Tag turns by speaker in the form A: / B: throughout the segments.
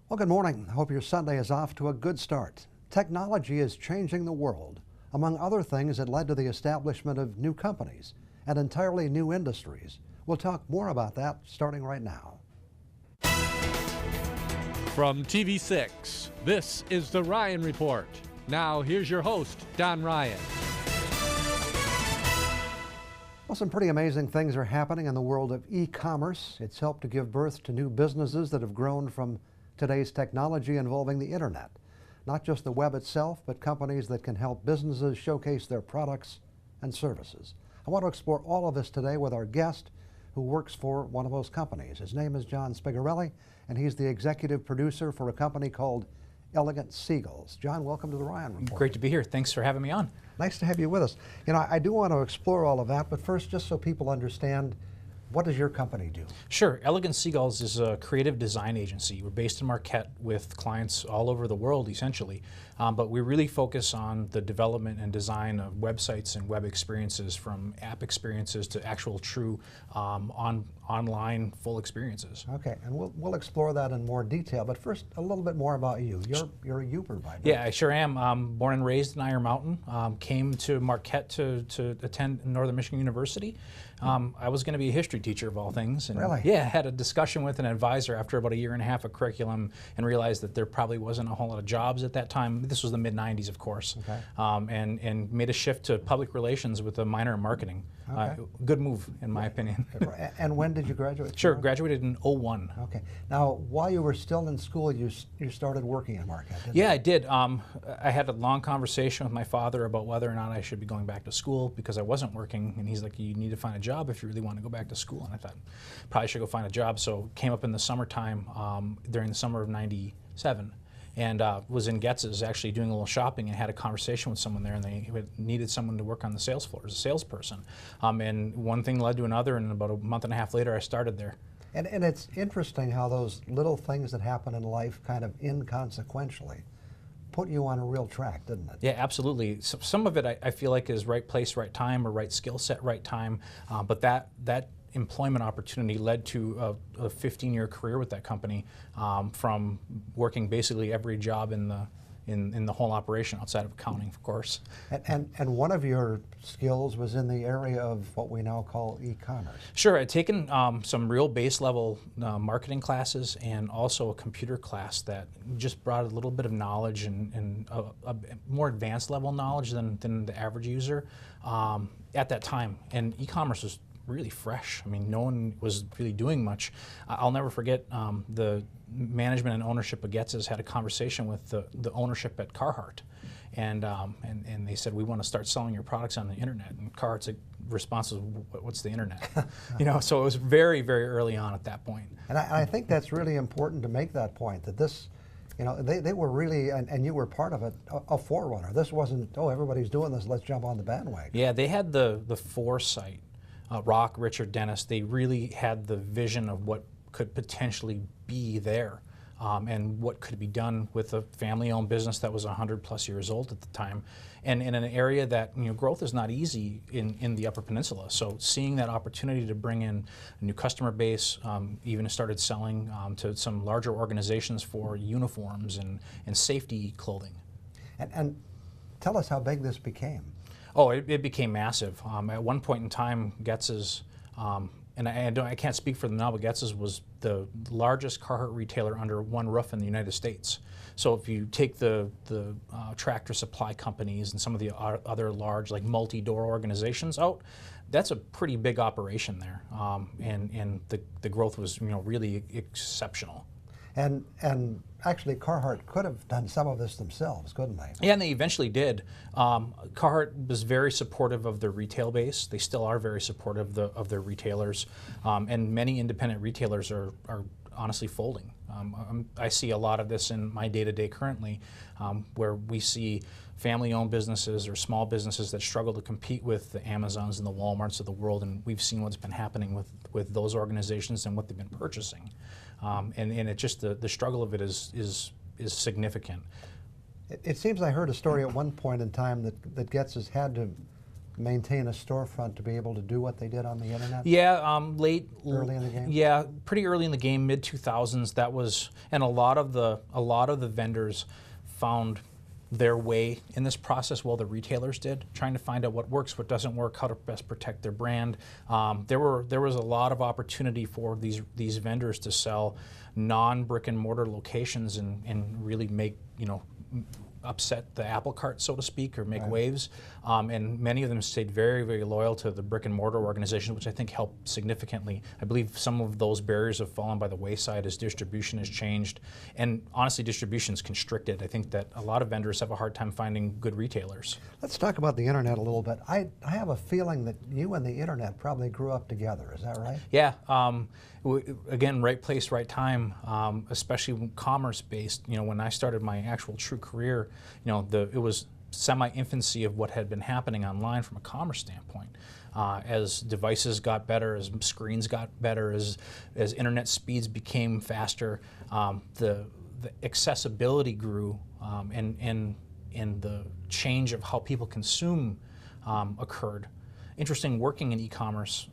A: Well, good morning. I hope your Sunday is off to a good start. Technology is changing the world. Among other things, it led to the establishment of new companies and entirely new industries. We'll talk more about that starting right now.
B: From TV6, this is The Ryan Report. Now, here's your host, Don Ryan.
A: Well, some pretty amazing things are happening in the world of e-commerce. It's helped to give birth to new businesses that have grown from today's technology involving the internet. Not just the web itself, but companies that can help businesses showcase their products and services. I want to explore all of this today with our guest who works for one of those companies. His name is John Spigarelli, and he's the executive producer for a company called Elegant Seagulls. John, welcome to the Ryan Report.
C: Great to be here. Thanks for having me on.
A: Nice to have you with us. You know, I do want to explore all of that, but first, just so people understand, what does your company do?
C: Sure. Elegant Seagulls is a creative design agency. We're based in Marquette with clients all over the world, essentially. But we really focus on the development and design of websites and web experiences, from app experiences to actual true online full experiences.
A: Okay, and we'll explore that in more detail. But first, a little bit more about you. You're a Uper by birth.
C: Yeah, I sure am. Born and raised in Iron Mountain. Came to Marquette to attend Northern Michigan University. I was going to be a history teacher of all things. And
A: really?
C: Yeah, had a discussion with an advisor after about a year and a half of curriculum and realized that there probably wasn't a whole lot of jobs at that time. This was the mid-90s, of course.
A: Okay.
C: And made a shift to public relations with a minor in marketing.
A: Okay.
C: Good move, in my opinion.
A: And when did you graduate?
C: Sure, graduated in '01.
A: Okay. Now, while you were still in school, you started working in Marquette, didn't you?
C: Yeah, I did. I had a long conversation with my father about whether or not I should be going back to school because I wasn't working, and he's like, you need to find a job if you really want to go back to school. And I thought, probably should go find a job. So came up in the summertime, during the summer of '97. And was in Getz's actually doing a little shopping and had a conversation with someone there, and they needed someone to work on the sales floor as a salesperson. And one thing led to another, and about a month and a half later I started there.
A: And it's interesting how those little things that happen in life kind of inconsequentially put you on a real track, didn't it?
C: Yeah, absolutely. So some of it I feel like is right place, right time, or right skill set, right time. But that employment opportunity led to a 15-year career with that company, from working basically every job in the whole operation outside of accounting, of course.
A: And one of your skills was in the area of what we now call e-commerce.
C: Sure, I'd taken some real base level marketing classes and also a computer class that just brought a little bit of knowledge and a more advanced level knowledge than the average user at that time. And e-commerce was really fresh. I mean, no one was really doing much. I'll never forget the management and ownership of Getz's had a conversation with the ownership at Carhartt, and they said, we want to start selling your products on the internet. And Carhartt's response was, what's the internet? So it was very, very early on at that point.
A: And I think that's really important to make that point, that this, they were really, and you were part of it, a forerunner. This wasn't, oh, everybody's doing this, let's jump on the bandwagon.
C: Yeah, they had the foresight. Rock, Richard, Dennis, they really had the vision of what could potentially be there, and what could be done with a family-owned business that was 100+ years old at the time, and in an area that growth is not easy in the Upper Peninsula. So seeing that opportunity to bring in a new customer base, even started selling to some larger organizations for uniforms and safety clothing.
A: And tell us how big this became.
C: Oh, it became massive. At one point in time, Getz's, and I can't speak for them now, but Getz's was the largest Carhartt retailer under one roof in the United States. So if you take the Tractor Supply companies and some of the other large, like multi-door organizations out, that's a pretty big operation there, and the growth was really exceptional.
A: And actually, Carhartt could have done some of this themselves, couldn't they?
C: Yeah, and they eventually did. Carhartt was very supportive of their retail base. They still are very supportive of their retailers, and many independent retailers are honestly folding. I see a lot of this in my day-to-day currently, where we see family-owned businesses or small businesses that struggle to compete with the Amazons and the Walmarts of the world, and we've seen what's been happening with those organizations and what they've been purchasing. And it just the struggle of it is significant.
A: It seems I heard a story at one point in time that Getz's had to maintain a storefront to be able to do what they did on the internet?
C: Yeah,
A: Early in the game?
C: Yeah, pretty early in the game, mid 2000s. That was, and a lot of the vendors found their way in this process while the retailers did, trying to find out what works, what doesn't work, how to best protect their brand. There was a lot of opportunity for these vendors to sell non-brick and mortar locations and really make, upset the apple cart, so to speak, or make waves. And many of them stayed very, very loyal to the brick and mortar organization, which I think helped significantly. I believe some of those barriers have fallen by the wayside as distribution has changed. And honestly, distribution is constricted. I think that a lot of vendors have a hard time finding good retailers.
A: Let's talk about the internet a little bit. I have a feeling that you and the internet probably grew up together. Is that right?
C: Yeah. Again, right place, right time, especially commerce-based. When I started my actual true career, it was semi-infancy of what had been happening online from a commerce standpoint. As devices got better, as screens got better, as internet speeds became faster, the accessibility grew, and the change of how people consume occurred. Interesting, working in e-commerce,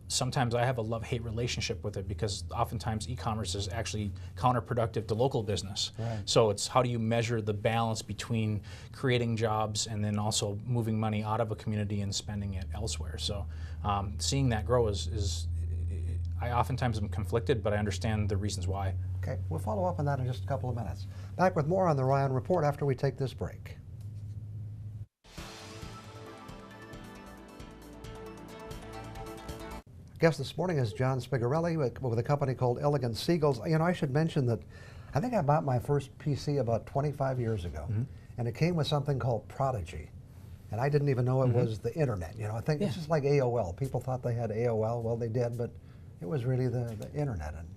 C: sometimes I have a love-hate relationship with it because oftentimes e-commerce is actually counterproductive to local business.
A: Right.
C: So it's how do you measure the balance between creating jobs and then also moving money out of a community and spending it elsewhere. So seeing that grow is I oftentimes am conflicted, but I understand the reasons why.
A: Okay, we'll follow up on that in just a couple of minutes. Back with more on the Ryan Report after we take this break. Guest this morning is John Spigarelli with a company called Elegant Seagulls. I should mention that I think I bought my first PC about 25 years ago, and it came with something called Prodigy. And I didn't even know it was the internet. I think it's just like AOL. People thought they had AOL. Well, they did, but it was really the internet and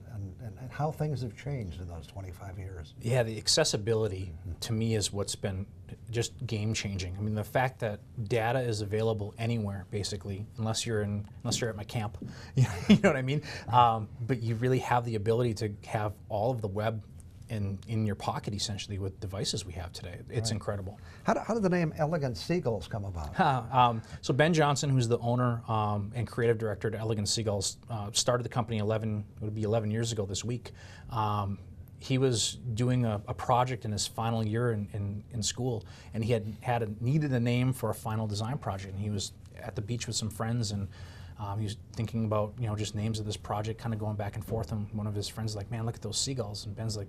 A: how things have changed in those 25 years.
C: Yeah, the accessibility to me is what's been just game changing. I mean, the fact that data is available anywhere, basically, unless you're at my camp, you know what I mean? But you really have the ability to have all of the web in your pocket, essentially, with devices we have today. It's incredible.
A: How did the name Elegant Seagulls come about?
C: So Ben Johnson, who's the owner and creative director at Elegant Seagulls, started the company 11 years ago this week. He was doing a project in his final year in school, and he needed a name for a final design project. And he was at the beach with some friends, and he was thinking about just names of this project, kind of going back and forth. And one of his friends was like, "Man, look at those seagulls." And Ben's like,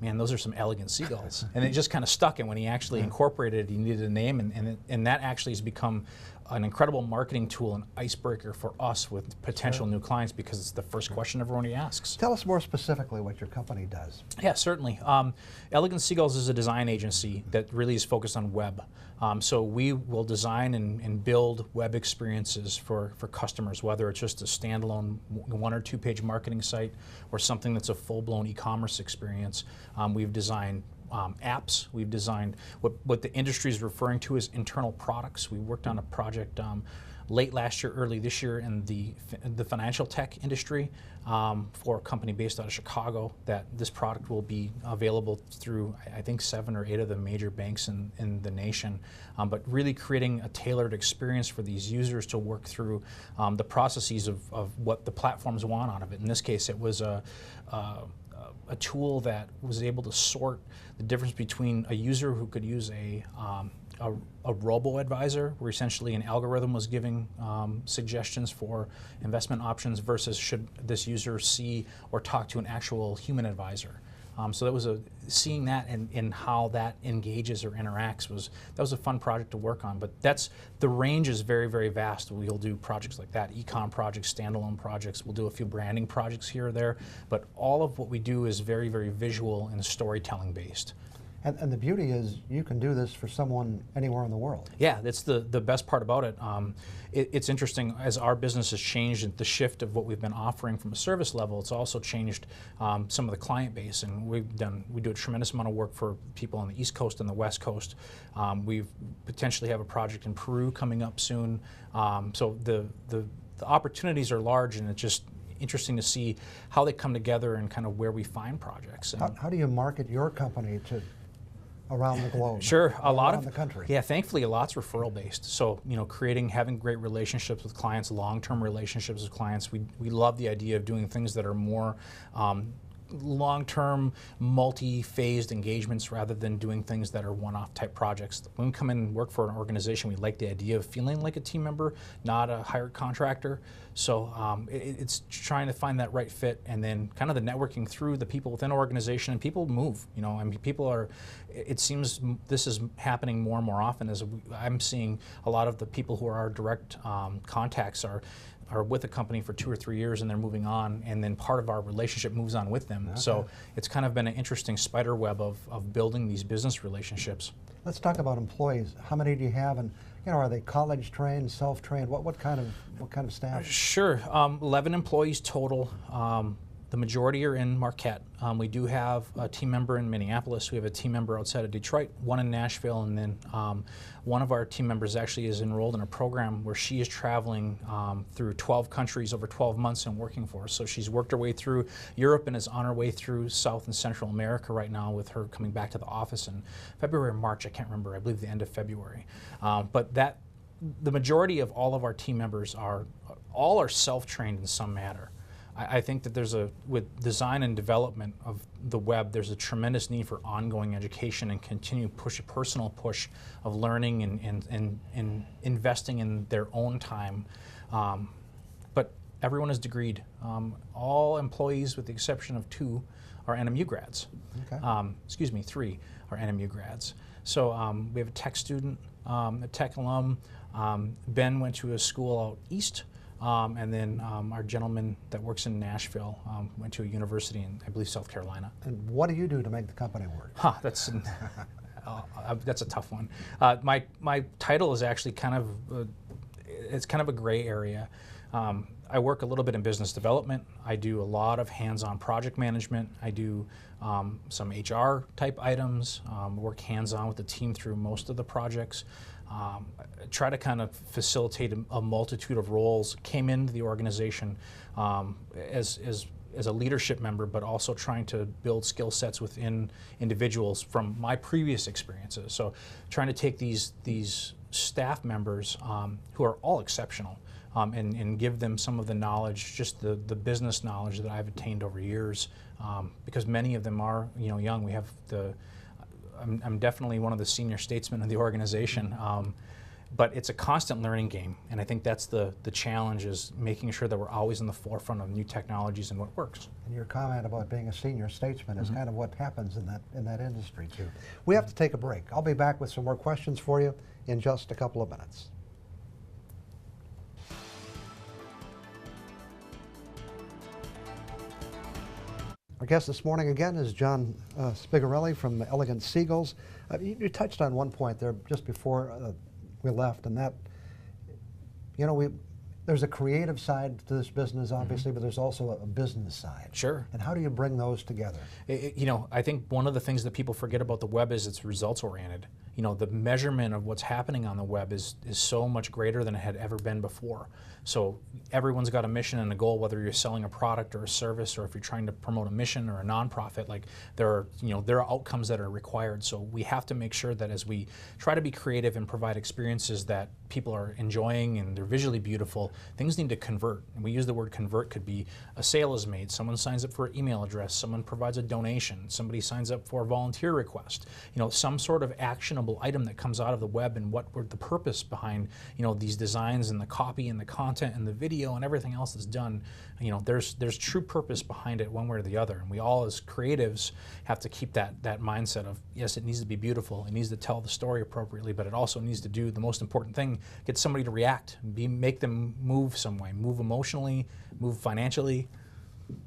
C: "Man, those are some elegant seagulls." And it just kind of stuck. And when he actually incorporated it, he needed a name, and that actually has become an incredible marketing tool, an icebreaker for us with potential new clients, because it's the first question everyone asks.
A: Tell us more specifically what your company does.
C: Yeah, certainly. Elegant Seagulls is a design agency that really is focused on web. So we will design and build web experiences for customers, whether it's just a standalone 1 or 2 page marketing site or something that's a full-blown e-commerce experience. We've designed apps. We've designed what the industry is referring to as internal products. We worked on a project late last year, early this year in the financial tech industry for a company based out of Chicago. That this product will be available through, I think, 7 or 8 of the major banks in the nation. But really creating a tailored experience for these users to work through the processes of what the platforms want out of it. In this case, it was a tool that was able to sort the difference between a user who could use a robo-advisor, where essentially an algorithm was giving suggestions for investment options, versus should this user see or talk to an actual human advisor. So that was seeing that and how that engages or interacts was a fun project to work on. But the range is very, very vast. We'll do projects like that, e-com projects, standalone projects. We'll do a few branding projects here or there. But all of what we do is very, very visual and storytelling based.
A: And the beauty is you can do this for someone anywhere in the world.
C: Yeah, that's the best part about it. It's interesting, as our business has changed and the shift of what we've been offering from a service level, it's also changed some of the client base. And we do a tremendous amount of work for people on the East Coast and the West Coast. We potentially have a project in Peru coming up soon. So the opportunities are large, and it's just interesting to see how they come together and kind of where we find projects.
A: How do you market your company to around the globe.
C: Sure, a lot
A: around
C: of
A: the country.
C: Yeah, thankfully a lot's referral based. So having great relationships with clients, long-term relationships with clients. We love the idea of doing things that are more long-term, multi-phased engagements rather than doing things that are one-off type projects. When we come in and work for an organization, we like the idea of feeling like a team member, not a hired contractor. So it's trying to find that right fit, and then kind of the networking through the people within an organization. And people move, I mean, people are, it seems this is happening more and more often as I'm seeing a lot of the people who are our direct contacts are with a company for 2 or 3 years and they're moving on, and then part of our relationship moves on with them. Okay. So it's kind of been an interesting spider web of building these business relationships. Let's
A: talk about employees. How many do you have, and are they college trained, self trained? What kind of staff?
C: Sure, 11 employees total. The majority are in Marquette. We do have a team member in Minneapolis. We have a team member outside of Detroit, one in Nashville, and then one of our team members actually is enrolled in a program where she is traveling through 12 countries over 12 months and working for us. So she's worked her way through Europe and is on her way through South and Central America right now, with her coming back to the office in February or March, I can't remember, I believe the end of February. But the majority of all of our team members are self-trained in some manner. I think that with design and development of the web, there's a tremendous need for ongoing education and continued personal push of learning and investing in their own time. But everyone is degreed. All employees, with the exception of 2, are NMU grads. Okay. Excuse me, 3 are NMU grads. So we have a tech student, a tech alum. Ben went to a school out east. And then our gentleman that works in Nashville went to a university in, I believe, South Carolina.
A: And what do you do to make the company work?
C: That's a tough one. My title is actually kind of a gray area. I work a little bit in business development. I do a lot of hands-on project management. I do some HR type items. Work hands-on with the team through most of the projects. Try to kind of facilitate a multitude of roles. Came into the organization as a leadership member, but also trying to build skill sets within individuals from my previous experiences. So trying to take these staff members who are all exceptional and give them some of the knowledge, just the business knowledge that I've attained over years, because many of them are young. We have I'm definitely one of the senior statesmen of the organization, but it's a constant learning game, and I think that's the challenge, is making sure that we're always in the forefront of new technologies and what works.
A: And your comment about being a senior statesman is kind of what happens in that industry too. We have to take a break. I'll be back with some more questions for you in just a couple of minutes. Our guest this morning again is John Spigarelli from Elegant Seagulls. You touched on one point there just before we left, and that, there's a creative side to this business, obviously, but there's also a business side.
C: Sure.
A: And how do you bring those together?
C: I think one of the things that people forget about the web is it's results oriented. The measurement of what's happening on the web is so much greater than it had ever been before. So everyone's got a mission and a goal, whether you're selling a product or a service, or if you're trying to promote a mission or a nonprofit. Like there are outcomes that are required. So we have to make sure that as we try to be creative and provide experiences that people are enjoying and they're visually beautiful, things need to convert. And we use the word convert. Could be a sale is made, someone signs up for an email address, someone provides a donation, somebody signs up for a volunteer request. Some sort of actionable item that comes out of the web, and what were the purpose behind these designs and the copy and the content and the video and everything else that's done. There's true purpose behind it, one way or the other, and we all as creatives have to keep that mindset of, yes, it needs to be beautiful, it needs to tell the story appropriately, but it also needs to do the most important thing: get somebody to react, make them move some way, move emotionally, move financially.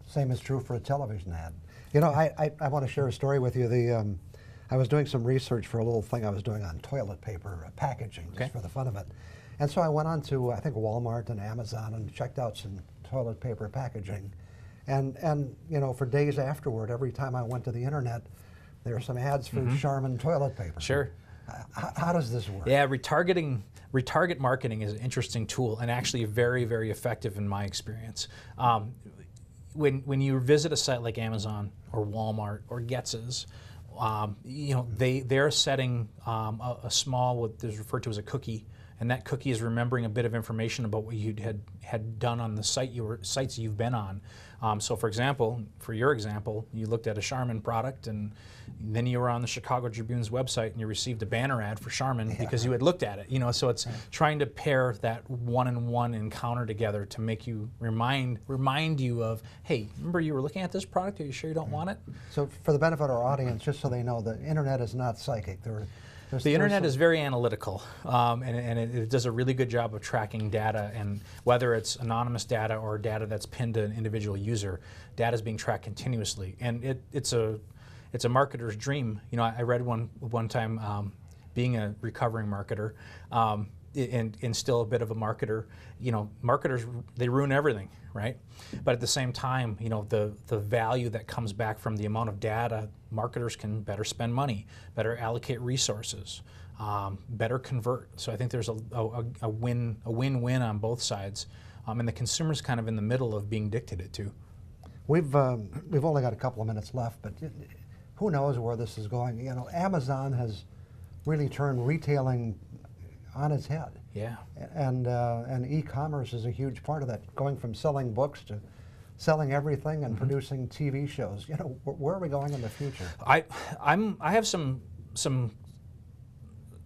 A: Same is true for a television ad. I want to share a story with you. I was doing some research for a little thing I was doing on toilet paper packaging, just for the fun of it. And so I went on to, I think, Walmart and Amazon and checked out some toilet paper packaging. And for days afterward, every time I went to the internet, there were some ads for Charmin toilet paper.
C: Sure.
A: How does this work?
C: Yeah, retarget marketing is an interesting tool, and actually very, very effective in my experience. When you visit a site like Amazon or Walmart or Getz's they're setting a small, what is referred to as a cookie, and that cookie is remembering a bit of information about what you had done on the sites you've been on. So for example, for your example, you looked at a Charmin product, and then you were on the Chicago Tribune's website and you received a banner ad for Charmin because you had looked at it. So it's trying to pair that one-on-one encounter together to make you remind you of, hey, remember you were looking at this product? Are you sure you don't want it?
A: So for the benefit of our audience, just so they know, the internet is not psychic.
C: The internet is very analytical, and it does a really good job of tracking data, and whether it's anonymous data or data that's pinned to an individual user, data is being tracked continuously, and it's a marketer's dream. I read one time, being a recovering marketer, and still a bit of a marketer. Marketers, they ruin everything, right? But at the same time, the value that comes back from the amount of data, marketers can better spend money, better allocate resources, better convert. So I think there's a win-win on both sides, and the consumer's kind of in the middle of being dictated to.
A: We've only got a couple of minutes left, but who knows where this is going? Amazon has really turned retailing on its head.
C: Yeah.
A: And e-commerce is a huge part of that, going from selling books to selling everything and producing TV shows. Where are we going in the future?
C: I have some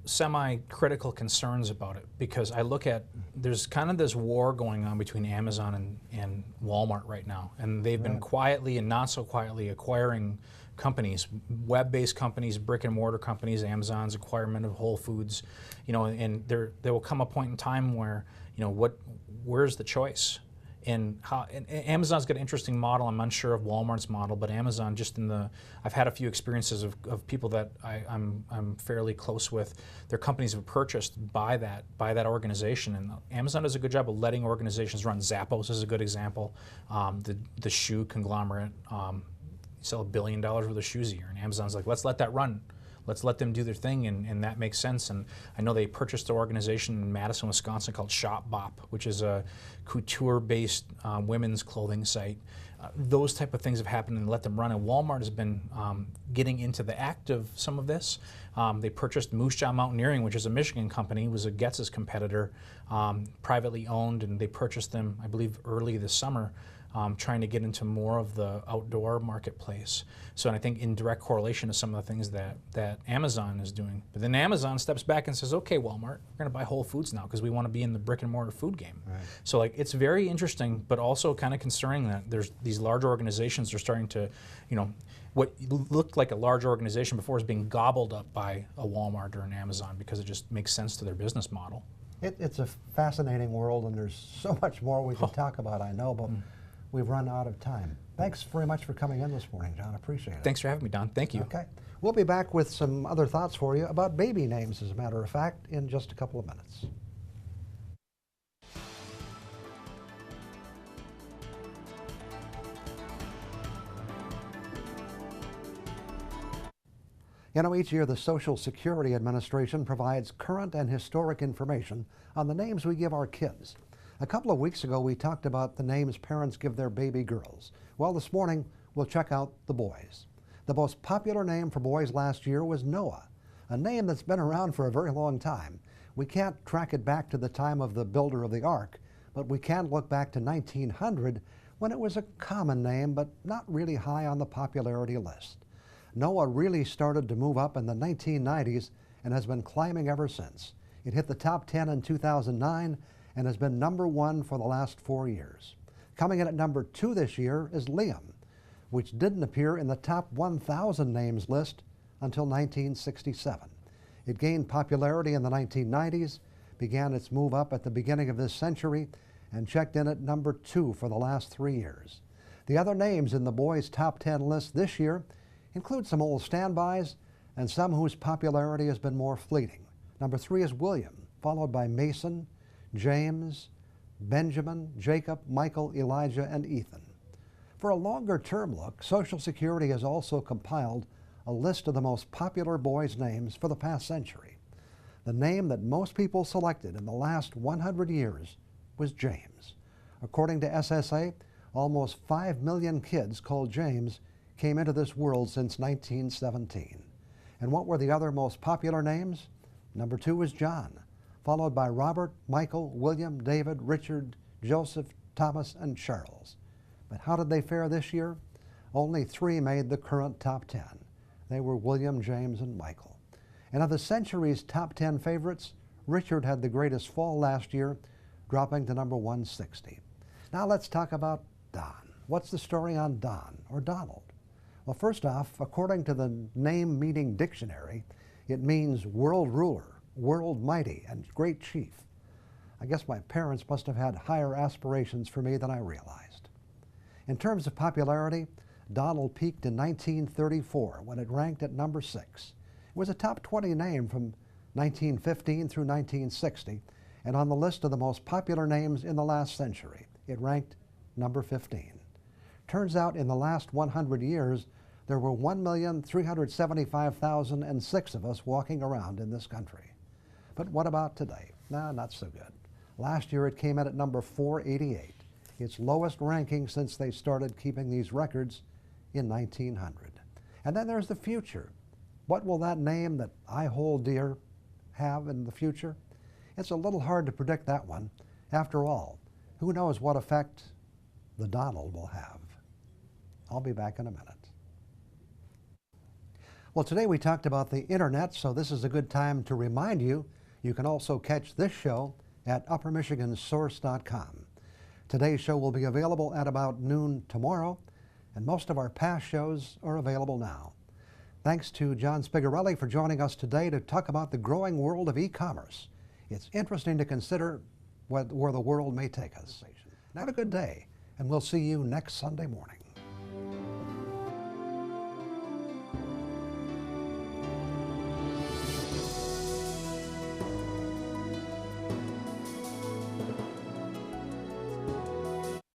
C: semi-critical concerns about it, because I look at, there's kind of this war going on between Amazon and Walmart right now, and they've been quietly and not so quietly acquiring companies, web-based companies, brick-and-mortar companies. Amazon's acquirement of Whole Foods, and there will come a point in time where, where's the choice? And Amazon's got an interesting model. I'm unsure of Walmart's model, but Amazon, I've had a few experiences of people that I'm fairly close with. Their companies have purchased by that organization, and Amazon does a good job of letting organizations run. Zappos is a good example. The shoe conglomerate. Sell $1 billion worth of shoes a year, and Amazon's like, let's let that run. Let's let them do their thing, and that makes sense. And I know they purchased an organization in Madison, Wisconsin called Shopbop, which is a couture-based women's clothing site. Those type of things have happened, and let them run. And Walmart has been getting into the act of some of this. They purchased Moose Jaw Mountaineering, which is a Michigan company, was a Getz's competitor, privately owned, and they purchased them, I believe, early this summer. Trying to get into more of the outdoor marketplace. So, and I think in direct correlation to some of the things that Amazon is doing. But then Amazon steps back and says, okay, Walmart, we're going to buy Whole Foods now because we want to be in the brick and mortar food game. Right. So it's very interesting, but also kind of concerning that there's these large organizations are starting to, what looked like a large organization before is being gobbled up by a Walmart or an Amazon because it just makes sense to their business model.
A: It's a fascinating world, and there's so much more we could talk about, I know, but we've run out of time. Thanks very much for coming in this morning, John. Appreciate it.
C: Thanks for having me, Don. Thank you.
A: Okay. We'll be back with some other thoughts for you about baby names, as a matter of fact, in just a couple of minutes. Each year the Social Security Administration provides current and historic information on the names we give our kids. A couple of weeks ago, we talked about the names parents give their baby girls. Well, this morning, we'll check out the boys. The most popular name for boys last year was Noah, a name that's been around for a very long time. We can't track it back to the time of the builder of the ark, but we can look back to 1900 when it was a common name, but not really high on the popularity list. Noah really started to move up in the 1990s and has been climbing ever since. It hit the top 10 in 2009 and has been #1 for the last 4 years. Coming in at #2 this year is Liam, which didn't appear in the top 1,000 names list until 1967. It gained popularity in the 1990s, began its move up at the beginning of this century, and checked in at #2 for the last 3 years. The other names in the boys' top 10 list this year include some old standbys and some whose popularity has been more fleeting. #3 is William, followed by Mason, James, Benjamin, Jacob, Michael, Elijah, and Ethan. For a longer-term look, Social Security has also compiled a list of the most popular boys' names for the past century. The name that most people selected in the last 100 years was James. According to SSA, almost 5 million kids called James came into this world since 1917. And what were the other most popular names? Number 2 was John, followed by Robert, Michael, William, David, Richard, Joseph, Thomas, and Charles. But how did they fare this year? Only 3 made the current top 10. They were William, James, and Michael. And of the century's top 10 favorites, Richard had the greatest fall last year, dropping to number 160. Now let's talk about Don. What's the story on Don, or Donald? Well, first off, according to the name meaning dictionary, it means world ruler, world mighty, and great chief. I guess my parents must have had higher aspirations for me than I realized. In terms of popularity, Donald peaked in 1934 when it ranked at number 6. It was a top 20 name from 1915 through 1960, and on the list of the most popular names in the last century, it ranked number 15. Turns out in the last 100 years, there were 1,375,006 of us walking around in this country. But what about today? Nah, not so good. Last year it came in at number 488, its lowest ranking since they started keeping these records in 1900. And then there's the future. What will that name that I hold dear have in the future? It's a little hard to predict that one. After all, who knows what effect the Donald will have? I'll be back in a minute. Well, today we talked about the internet, so this is a good time to remind you, you can also catch this show at uppermichigansource.com. Today's show will be available at about noon tomorrow, and most of our past shows are available now. Thanks to John Spigarelli for joining us today to talk about the growing world of e-commerce. It's interesting to consider where the world may take us. Have a good day, and we'll see you next Sunday morning.